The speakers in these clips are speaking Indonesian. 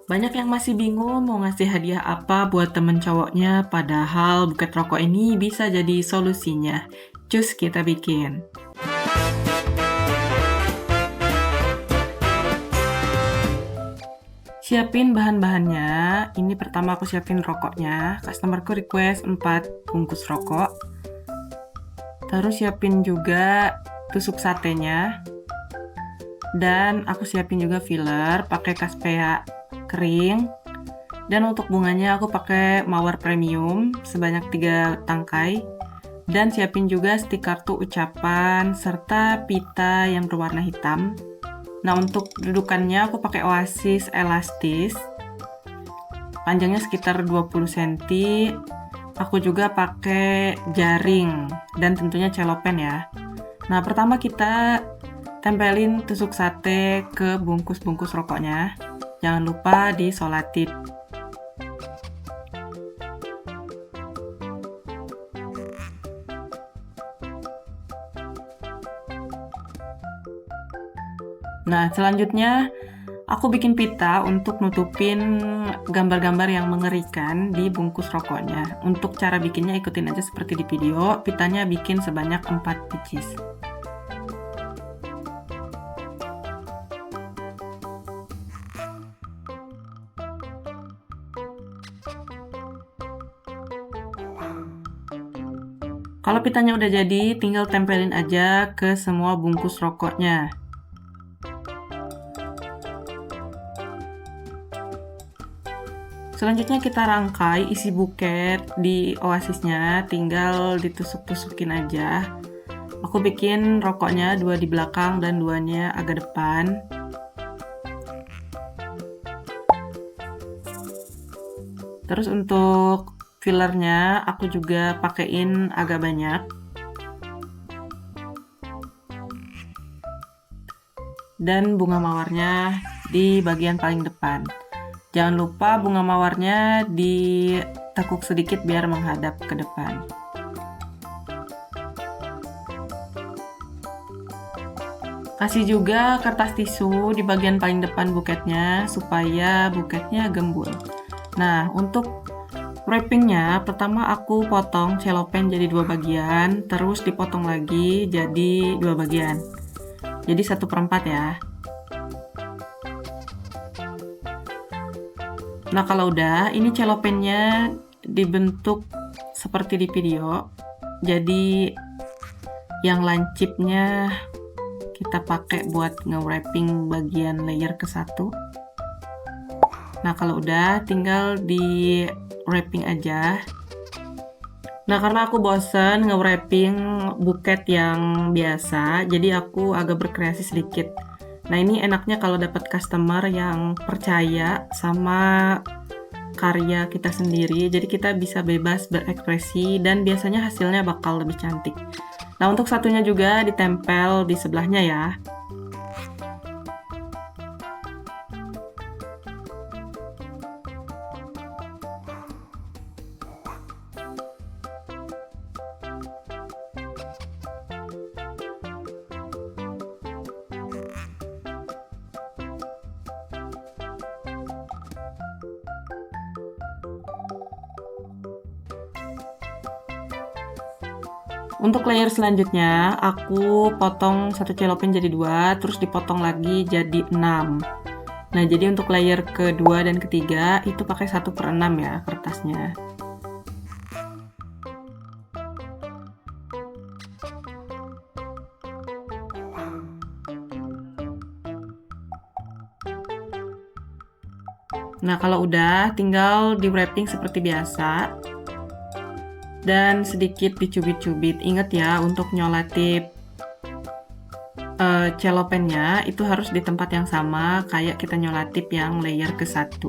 Banyak yang masih bingung mau ngasih hadiah apa buat temen cowoknya, padahal buket rokok ini bisa jadi solusinya. Cus kita bikin. Siapin bahan-bahannya. Ini pertama aku siapin rokoknya. Customerku request 4 bungkus rokok. Terus siapin juga tusuk satenya. Dan aku siapin juga filler pakai kaspea kering. Dan untuk bunganya aku pakai mawar premium sebanyak 3 tangkai. Dan siapin juga stik kartu ucapan serta pita yang berwarna hitam. Nah, untuk dudukannya aku pakai Oasis elastis. Panjangnya sekitar 20 cm. Aku juga pakai jaring dan tentunya celopen ya. Nah, pertama kita tempelin tusuk sate ke bungkus-bungkus rokoknya. Jangan lupa disolatif. Nah, selanjutnya aku bikin pita untuk nutupin gambar-gambar yang mengerikan di bungkus rokoknya. Untuk cara bikinnya ikutin aja seperti di video. Pitanya bikin sebanyak 4 pieces. Kalau pitanya udah jadi, tinggal tempelin aja ke semua bungkus rokoknya. Selanjutnya kita rangkai isi buket di Oasisnya, tinggal ditusuk-tusukin aja. Aku bikin rokoknya 2 di belakang dan 2-nya agak depan. Terus untuk fillernya aku juga pakein agak banyak. Dan bunga mawarnya di bagian paling depan. Jangan lupa bunga mawarnya ditekuk sedikit biar menghadap ke depan. Kasih juga kertas tisu di bagian paling depan buketnya supaya buketnya gembul. Nah, untuk wrappingnya pertama aku potong celopen jadi 2 bagian, terus dipotong lagi jadi 2 bagian. Jadi 1/4 ya. Nah, kalau udah, ini celopennya dibentuk seperti di video. Jadi yang lancipnya kita pakai buat nge-wrapping bagian layer ke-1. Nah, kalau udah tinggal di wrapping aja. Nah, karena aku bosen nge-wrapping buket yang biasa, jadi aku agak berkreasi sedikit. Nah, ini enaknya kalau dapat customer yang percaya sama karya kita sendiri, jadi kita bisa bebas berekspresi dan biasanya hasilnya bakal lebih cantik. Nah, untuk satunya juga ditempel di sebelahnya ya. Untuk layer selanjutnya, aku potong satu celopen jadi 2, terus dipotong lagi jadi 6. Nah, jadi untuk layer kedua dan ketiga itu pakai 1/6 ya kertasnya. Nah, kalau udah tinggal di wrapping seperti biasa. Dan sedikit dicubit-cubit. Ingat ya, untuk nyolatif celopennya itu harus di tempat yang sama kayak kita nyolatif yang layer ke-1.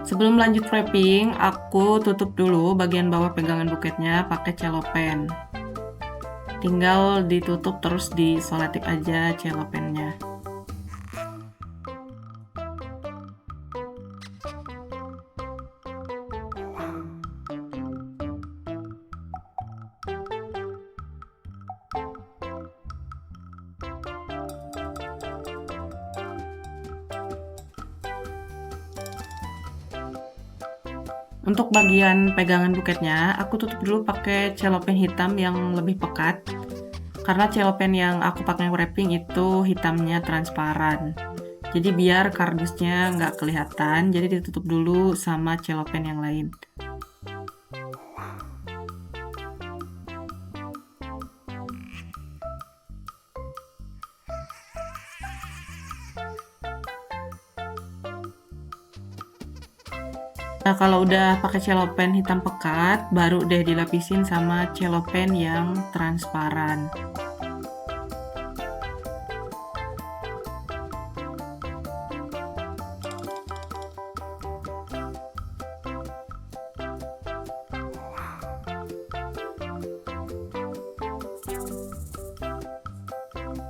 Sebelum lanjut wrapping, aku tutup dulu bagian bawah pegangan buketnya pakai cellophane. Tinggal ditutup terus diselotip aja cellophane-nya. Untuk bagian pegangan buketnya, aku tutup dulu pakai cellophane hitam yang lebih pekat. Karena cellophane yang aku pakai wrapping itu hitamnya transparan. Jadi biar kardusnya nggak kelihatan, jadi ditutup dulu sama cellophane yang lain. Nah, kalau udah pakai cellophane hitam pekat, baru deh dilapisin sama cellophane yang transparan.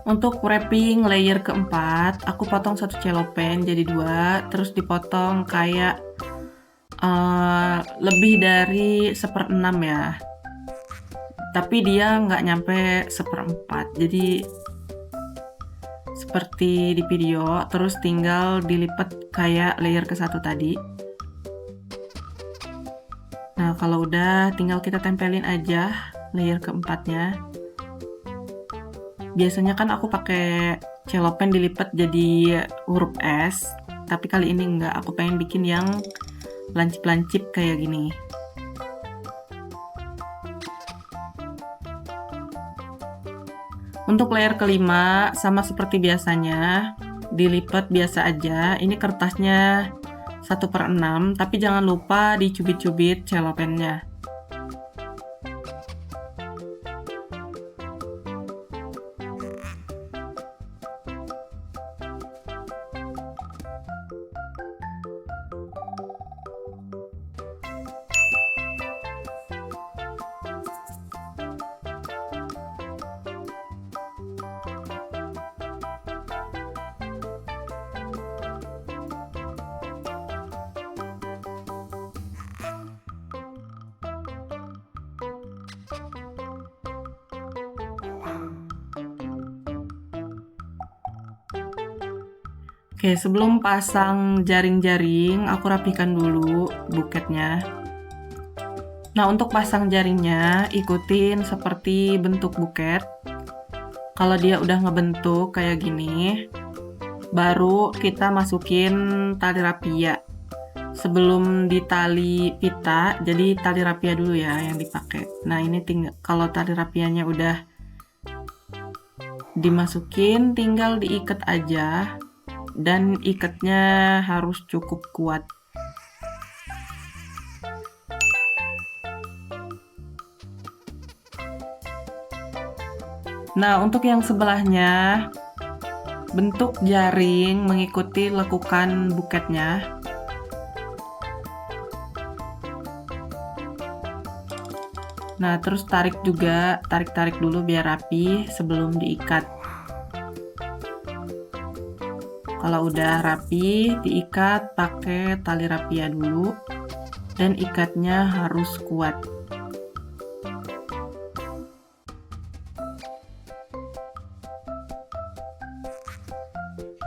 Untuk wrapping layer keempat, aku potong satu cellophane jadi 2, terus dipotong kayak lebih dari 1/6 ya, tapi dia nggak nyampe 1/4, jadi seperti di video, terus tinggal dilipat kayak layer ke satu tadi. Nah, kalau udah tinggal kita tempelin aja layer keempatnya. Biasanya kan aku pakai cellophane dilipat jadi huruf S, tapi kali ini enggak, aku pengen bikin yang lancip-lancip kayak gini. Untuk layer kelima, sama seperti biasanya, dilipat biasa aja. Ini kertasnya 1/6, tapi jangan lupa dicubit-cubit cellophane-nya. Oke, sebelum pasang jaring-jaring, aku rapikan dulu buketnya. Nah, untuk pasang jaringnya, ikutin seperti bentuk buket. Kalau dia udah ngebentuk kayak gini, baru kita masukin tali rapia. Sebelum ditali pita, jadi tali rapia dulu ya yang dipakai. Nah, ini tinggal kalau tali rapianya udah dimasukin, tinggal diikat aja. Dan ikatnya harus cukup kuat. Nah, untuk yang sebelahnya, bentuk jaring mengikuti lekukan buketnya. Nah, terus tarik juga, tarik-tarik dulu biar rapi sebelum diikat. Kalau udah rapi, diikat pakai tali rapia dulu, dan ikatnya harus kuat.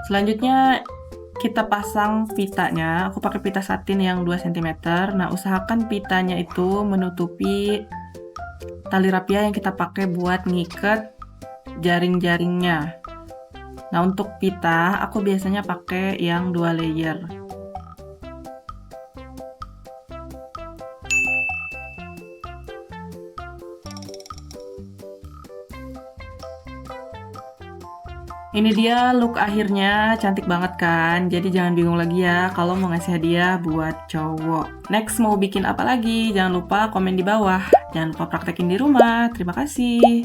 Selanjutnya kita pasang pitanya. Aku pakai pita satin yang 2 cm. Nah, usahakan pitanya itu menutupi tali rapia yang kita pakai buat ngikat jaring-jaringnya. Nah, untuk pita, aku biasanya pakai yang 2 layer. Ini dia look akhirnya, cantik banget kan? Jadi jangan bingung lagi ya kalau mau ngasih hadiah buat cowok. Next mau bikin apa lagi? Jangan lupa komen di bawah. Jangan lupa praktekin di rumah. Terima kasih.